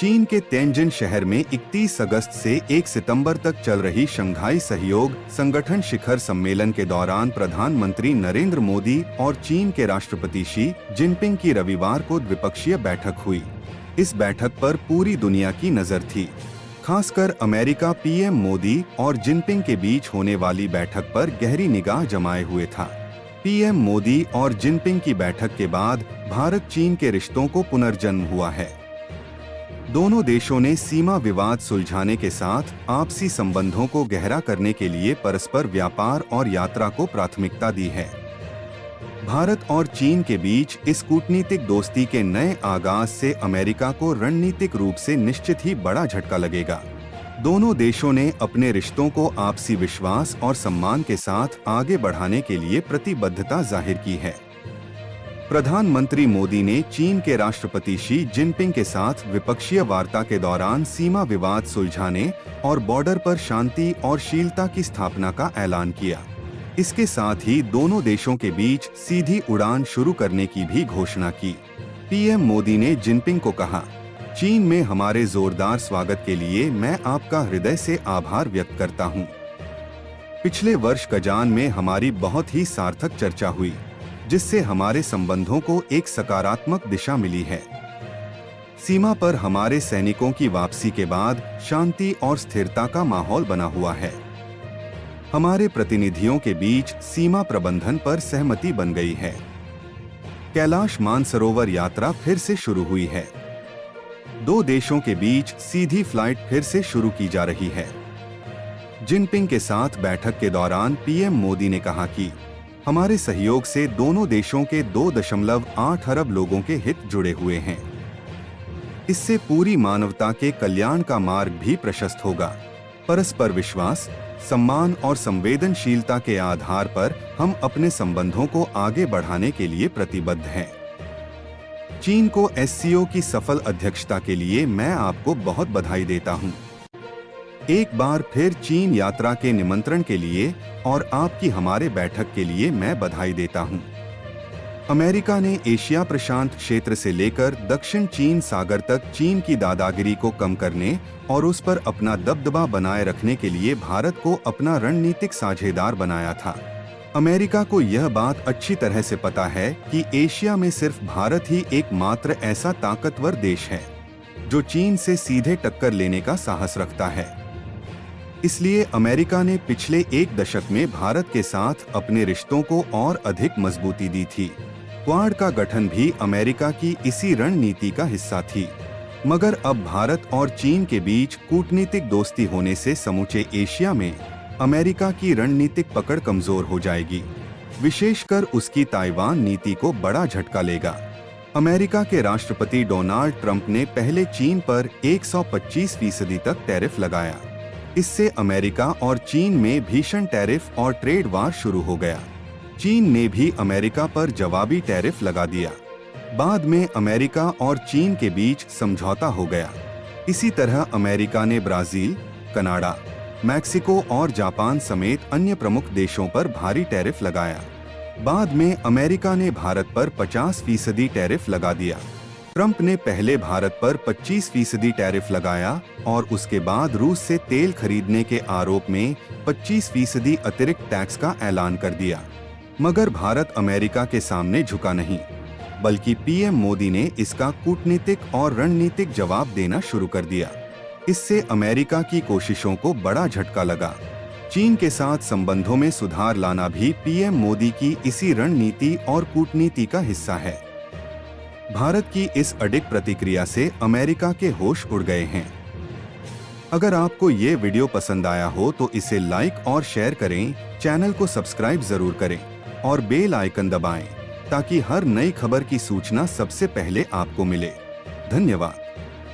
चीन के तेंजिन शहर में 31 अगस्त से 1 सितंबर तक चल रही शंघाई सहयोग संगठन शिखर सम्मेलन के दौरान प्रधानमंत्री नरेंद्र मोदी और चीन के राष्ट्रपति शी जिनपिंग की रविवार को द्विपक्षीय बैठक हुई। इस बैठक पर पूरी दुनिया की नजर थी। खासकर अमेरिका पीएम मोदी और जिनपिंग के बीच होने वाली बैठक पर गहरी निगाह जमाए हुए था। पीएम मोदी और जिनपिंग की बैठक के बाद भारत चीन के रिश्तों को पुनर्जन्म हुआ है। दोनों देशों ने सीमा विवाद सुलझाने के साथ आपसी संबंधों को गहरा करने के लिए परस्पर व्यापार और यात्रा को प्राथमिकता दी है। भारत और चीन के बीच इस कूटनीतिक दोस्ती के नए आगाज से अमेरिका को रणनीतिक रूप से निश्चित ही बड़ा झटका लगेगा। दोनों देशों ने अपने रिश्तों को आपसी विश्वास और सम्मान के साथ आगे बढ़ाने के लिए प्रतिबद्धता जाहिर की है। प्रधानमंत्री मोदी ने चीन के राष्ट्रपति शी जिनपिंग के साथ द्विपक्षीय वार्ता के दौरान सीमा विवाद सुलझाने और बॉर्डर पर शांति और शीलता की स्थापना का ऐलान किया। इसके साथ ही दोनों देशों के बीच सीधी उड़ान शुरू करने की भी घोषणा की। पीएम मोदी ने जिनपिंग को कहा, चीन में हमारे जोरदार स्वागत के लिए मैं आपका हृदय से आभार व्यक्त करता हूं। पिछले वर्ष कजान में हमारी बहुत ही सार्थक चर्चा हुई, जिससे हमारे संबंधों को एक सकारात्मक दिशा मिली है। सीमा पर हमारे सैनिकों की वापसी के बाद शांति और स्थिरता का माहौल बना हुआ है। हमारे प्रतिनिधियों के बीच सीमा प्रबंधन पर सहमति बन गई है। कैलाश मानसरोवर यात्रा फिर से शुरू हुई है। दो देशों के बीच सीधी फ्लाइट फिर से शुरू की जा रही है। जिनपिंग के साथ बैठक के दौरान पीएम मोदी ने कहा कि हमारे सहयोग से दोनों देशों के 2.8 अरब लोगों के हित जुड़े हुए हैं। इससे पूरी मानवता के कल्याण का मार्ग भी प्रशस्त होगा। परस्पर विश्वास, सम्मान और संवेदनशीलता के आधार पर हम अपने संबंधों को आगे बढ़ाने के लिए प्रतिबद्ध हैं। चीन को एससीओ की सफल अध्यक्षता के लिए मैं आपको बहुत बधाई देता हूं। एक बार फिर चीन यात्रा के निमंत्रण के लिए और आपकी हमारे बैठक के लिए मैं बधाई देता हूं। अमेरिका ने एशिया प्रशांत क्षेत्र से लेकर दक्षिण चीन सागर तक चीन की दादागिरी को कम करने और उस पर अपना दबदबा बनाए रखने के लिए भारत को अपना रणनीतिक साझेदार बनाया था। अमेरिका को यह बात अच्छी तरह से पता है कि एशिया में सिर्फ भारत ही एकमात्र ऐसा ताकतवर देश है जो चीन से सीधे टक्कर लेने का साहस रखता है। इसलिए अमेरिका ने पिछले 1 दशक में भारत के साथ अपने रिश्तों को और अधिक मजबूती दी थी। क्वाड का गठन भी अमेरिका की इसी रणनीति का हिस्सा थी। मगर अब भारत और चीन के बीच कूटनीतिक दोस्ती होने से समूचे एशिया में अमेरिका की रणनीतिक पकड़ कमजोर हो जाएगी। विशेषकर उसकी ताइवान नीति को बड़ा झटका लेगा। अमेरिका के राष्ट्रपति डोनाल्ड ट्रंप ने पहले चीन पर 125% तक टैरिफ लगाया। इससे अमेरिका और चीन में भीषण टैरिफ और ट्रेड वार शुरू हो गया। चीन ने भी अमेरिका पर जवाबी टैरिफ लगा दिया। बाद में अमेरिका और चीन के बीच समझौता हो गया। इसी तरह अमेरिका ने ब्राजील, कनाडा, मैक्सिको और जापान समेत अन्य प्रमुख देशों पर भारी टैरिफ लगाया। बाद में अमेरिका ने भारत पर 50% टैरिफ लगा दिया। ट्रंप ने पहले भारत पर 25% टैरिफ लगाया और उसके बाद रूस से तेल खरीदने के आरोप में 25% अतिरिक्त टैक्स का ऐलान कर दिया। मगर भारत अमेरिका के सामने झुका नहीं, बल्कि पीएम मोदी ने इसका कूटनीतिक और रणनीतिक जवाब देना शुरू कर दिया। इससे अमेरिका की कोशिशों को बड़ा झटका लगा। चीन के साथ संबंधों में सुधार लाना भी पीएम मोदी की इसी रणनीति और कूटनीति का हिस्सा है। भारत की इस अडिग प्रतिक्रिया से अमेरिका के होश उड़ गए हैं। अगर आपको ये वीडियो पसंद आया हो तो इसे लाइक और शेयर करें, चैनल को सब्सक्राइब जरूर करें और बेल आइकन दबाएं ताकि हर नई खबर की सूचना सबसे पहले आपको मिले। धन्यवाद।